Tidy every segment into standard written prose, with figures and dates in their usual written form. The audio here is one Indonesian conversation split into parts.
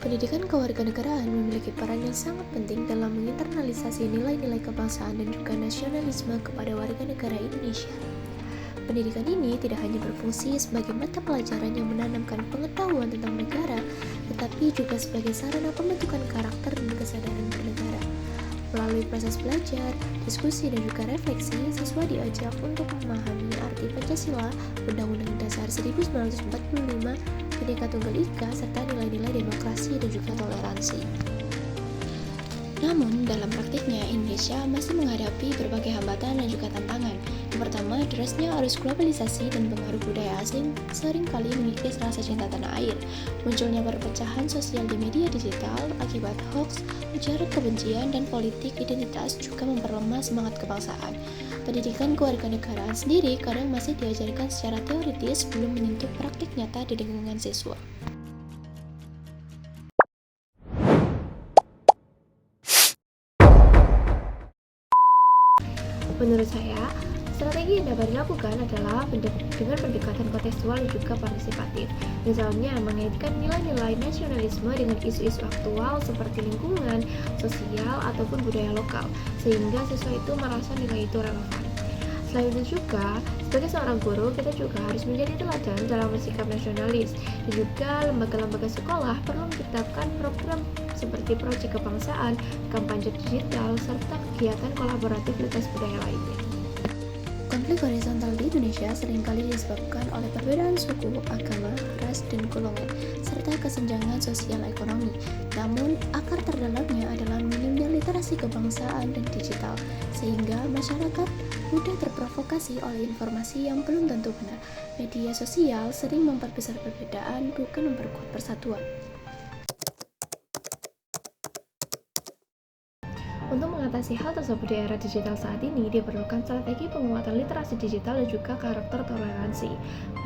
Pendidikan kewarganegaraan memiliki peran yang sangat penting dalam menginternalisasi nilai-nilai kebangsaan dan juga nasionalisme kepada warga negara Indonesia. Pendidikan ini tidak hanya berfungsi sebagai mata pelajaran yang menanamkan pengetahuan tentang negara, tetapi juga sebagai sarana pembentukan karakter dan kesadaran bernegara. Melalui proses belajar, diskusi, dan juga refleksi, siswa diajak untuk memahami arti Pancasila, Undang-Undang Dasar 1945, Bhinneka Tunggal Ika, serta nilai-nilai demokrasi dan juga toleransi. Namun, dalam praktiknya, Indonesia masih menghadapi berbagai hambatan dan juga tantangan. Yang pertama, derasnya arus globalisasi dan pengaruh budaya asing seringkali mengikis rasa cinta tanah air. Munculnya perpecahan sosial di media digital akibat hoax, ujaran kebencian, dan politik identitas juga memperlemah semangat kebangsaan. Pendidikan kewarganegaraan sendiri kadang masih diajarkan secara teoritis sebelum menyentuh praktik nyata di lingkungan siswa. Menurut saya, strategi yang dapat dilakukan adalah dengan pendekatan kontekstual dan juga partisipatif. Misalnya, mengaitkan nilai-nilai nasionalisme dengan isu-isu aktual seperti lingkungan, sosial, ataupun budaya lokal, sehingga siswa itu merasa nilai itu relevan. Selain itu juga, sebagai seorang guru, kita juga harus menjadi teladan dalam bersikap nasionalis, dan juga lembaga-lembaga sekolah perlu menciptakan program seperti proyek kebangsaan, kampanye digital, serta kegiatan kolaboratif lintas budaya lainnya. Konflik horizontal di Indonesia seringkali disebabkan oleh perbedaan suku, agama, ras, dan golongan, serta kesenjangan sosial ekonomi. Namun, akar terdalamnya adalah minimnya literasi kebangsaan dan digital, sehingga masyarakat mudah terprovokasi oleh informasi yang belum tentu benar. Media sosial sering memperbesar perbedaan, bukan memperkuat persatuan. Untuk mengatasi hal tersebut di era digital saat ini, diperlukan strategi penguatan literasi digital dan juga karakter toleransi.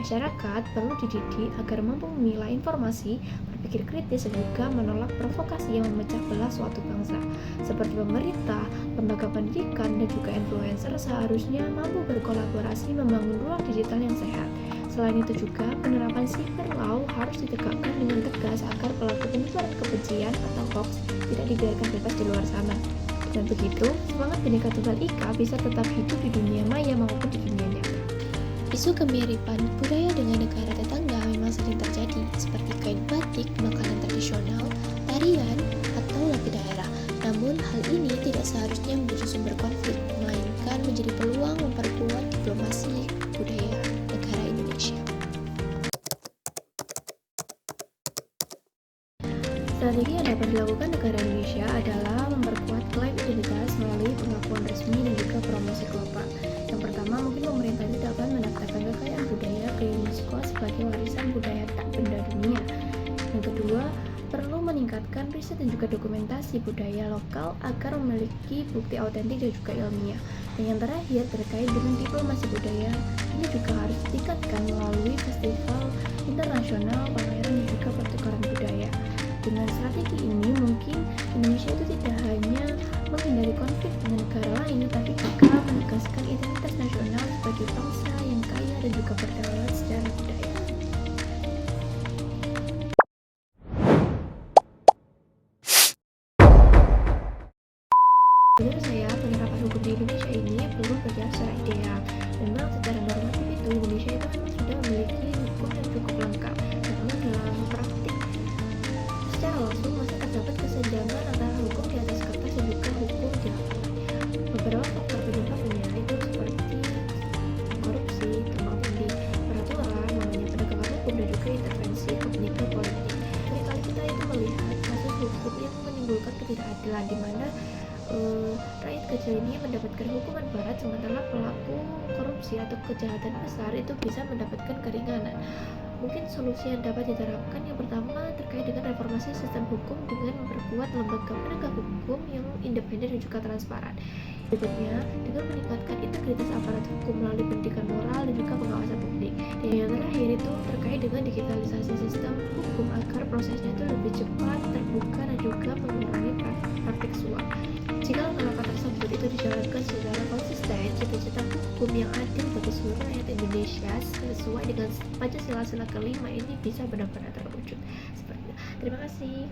Masyarakat perlu dididik agar mampu memilah informasi, berpikir kritis, dan juga menolak provokasi yang memecah belah suatu bangsa. Seperti pemerintah, lembaga pendidikan, dan juga influencer seharusnya mampu berkolaborasi membangun ruang digital yang sehat. Selain itu juga, penerapan cyber law harus ditegakkan dengan tegas agar pelaku penyebaran kebencian atau hoax tidak dibiarkan bebas di luar sana. Dan begitu, semangat Bhinneka Tunggal Ika bisa tetap hidup di dunia maya maupun di dunia nyata. Isu kemiripan budaya dengan negara tetangga memang sering terjadi, seperti kain batik, makanan tradisional, tarian, atau lagu daerah. Namun, hal ini tidak seharusnya menjadi sumber konflik, melainkan menjadi peluang memperkuat diplomasi budaya negara Indonesia. Strategi yang dapat dilakukan negara Indonesia adalah memperkuat klaim identitas melalui pengakuan resmi dan juga promosi global. Yang pertama, mungkin pemerintah itu dapat mendaftarkan kekayaan budaya ke UNESCO sebagai warisan budaya tak benda dunia. Yang kedua, perlu meningkatkan riset dan juga dokumentasi budaya lokal agar memiliki bukti autentik dan juga ilmiah. Dan yang terakhir, terkait dengan diplomasi budaya, ini juga harus ditingkatkan melalui festival internasional, pameran, dan juga pertukaran budaya. Dengan strategi ini, mungkin Indonesia itu tidak hanya menghindari konflik dengan negara lain, tapi juga menegaskan identitas nasional sebagai bangsa yang kaya dan juga berdaulat secara budaya. Menurut saya, penerapan hukum di Indonesia ini belum berjalan secara ideal. Memang secara normatif itu Indonesia itu memang sudah memiliki hukum yang cukup lengkap, namun dalam praktik secara langsung masih terdapat kesenjangan antara hukum di atas kertas dan juga hukum di lapangan. Beberapa faktor penyebabnya itu seperti korupsi, tumpang tindih peraturan, namanya penegakan hukum, dan juga intervensi kepentingan politik. Seringkali kita itu melihat kasus hukum yang menimbulkan ketidakadilan, di mana rakyat kecil ini mendapatkan hukuman berat, sementara pelaku korupsi atau kejahatan besar itu bisa mendapatkan keringanan. Mungkin solusi yang dapat diterapkan yang pertama terkait dengan reformasi sistem hukum dengan memperkuat lembaga penegak hukum yang independen dan juga transparan. Berikutnya, dengan meningkatkan integritas aparat hukum melalui pendidikan moral dan juga pengawasan publik. Dan yang terakhir itu terkait dengan digitalisasi sistem hukum agar prosesnya itu lebih cepat, terbuka, dan juga mengurangi praktik suap. Jika langkah tersebut itu dijalankan secara konsisten, cita-cita hukum yang adil bagi seluruh rakyat Indonesia sesuai dengan Pancasila sila kelima ini bisa benar-benar terwujud. Seperti itu. Terima kasih.